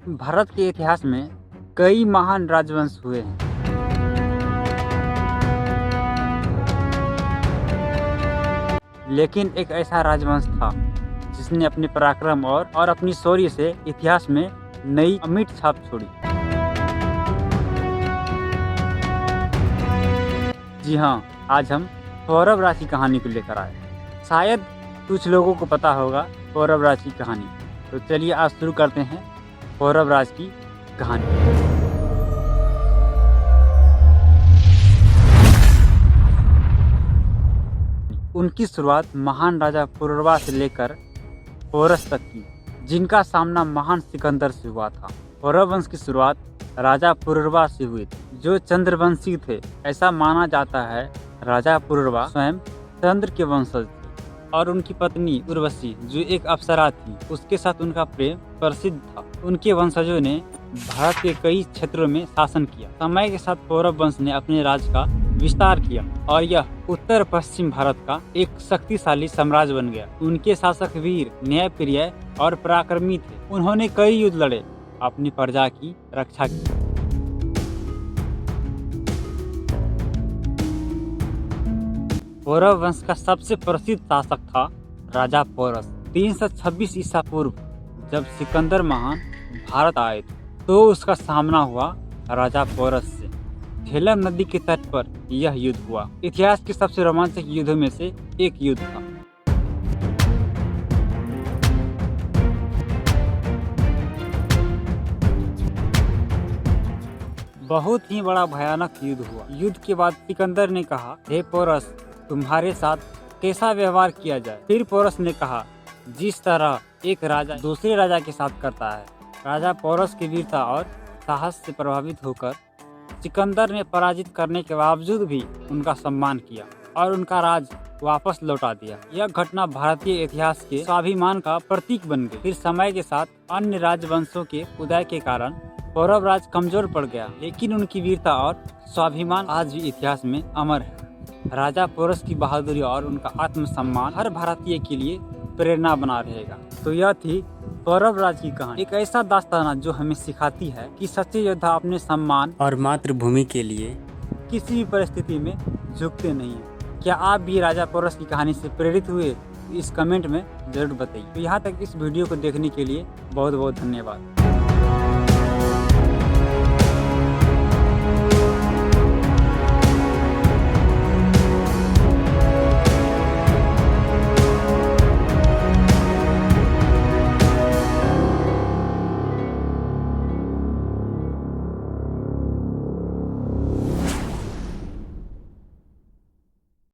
भारत के इतिहास में कई महान राजवंश हुए हैं। लेकिन एक ऐसा राजवंश था जिसने अपने पराक्रम और अपनी शौर्य से इतिहास में नई अमिट छाप छोड़ी। जी हाँ, आज हम पौरव राज की कहानी को लेकर आए। शायद कुछ लोगों को पता होगा पौरव राज की कहानी, तो चलिए आज शुरू करते हैं पौरव राज की कहानी। उनकी शुरुआत महान राजा पुरुरवा से लेकर पोरस तक की, जिनका सामना महान सिकंदर से हुआ था। पौरव वंश की शुरुआत राजा पुरुरवा से हुई थी, जो चंद्रवंशी थे। ऐसा माना जाता है राजा पुरुरवा स्वयं चंद्र के वंशज थे और उनकी पत्नी उर्वशी, जो एक अप्सरा थी, उसके साथ उनका प्रेम प्रसिद्ध था। उनके वंशजों ने भारत के कई क्षेत्रों में शासन किया। समय के साथ पौरव वंश ने अपने राज्य का विस्तार किया और यह उत्तर पश्चिम भारत का एक शक्तिशाली साम्राज्य बन गया। उनके शासक वीर, न्यायप्रिय और पराक्रमी थे। उन्होंने कई युद्ध लड़े, अपनी प्रजा की रक्षा की। पौरव वंश का सबसे प्रसिद्ध शासक था राजा पोरस। 326 ईसा पूर्व जब सिकंदर महान भारत आए थे, तो उसका सामना हुआ राजा पोरस से। झेलम नदी के तट पर यह युद्ध हुआ। इतिहास के सबसे रोमांचक युद्धों में से एक युद्ध था। बहुत ही बड़ा भयानक युद्ध हुआ। युद्ध के बाद सिकंदर ने कहा, हे पोरस, तुम्हारे साथ कैसा व्यवहार किया जाए। फिर पोरस ने कहा, जिस तरह एक राजा दूसरे राजा के साथ करता है। राजा पोरस की वीरता और साहस से प्रभावित होकर सिकंदर ने पराजित करने के बावजूद भी उनका सम्मान किया और उनका राज वापस लौटा दिया। यह घटना भारतीय इतिहास के स्वाभिमान का प्रतीक बन गई। फिर समय के साथ अन्य राजवंशों के उदय के कारण पौरव राज कमजोर पड़ गया, लेकिन उनकी वीरता और स्वाभिमान आज भी इतिहास में अमर है। राजा पोरस की बहादुरी और उनका आत्मसम्मान हर भारतीय के लिए प्रेरणा बना रहेगा। तो यह थी पौरव राज की कहानी, एक ऐसा दास्ताना जो हमें सिखाती है कि सच्चे योद्धा अपने सम्मान और मातृभूमि के लिए किसी भी परिस्थिति में झुकते नहीं हैं। क्या आप भी राजा पोरस की कहानी से प्रेरित हुए? इस कमेंट में जरूर बताइए। तो यहाँ तक इस वीडियो को देखने के लिए बहुत बहुत धन्यवाद।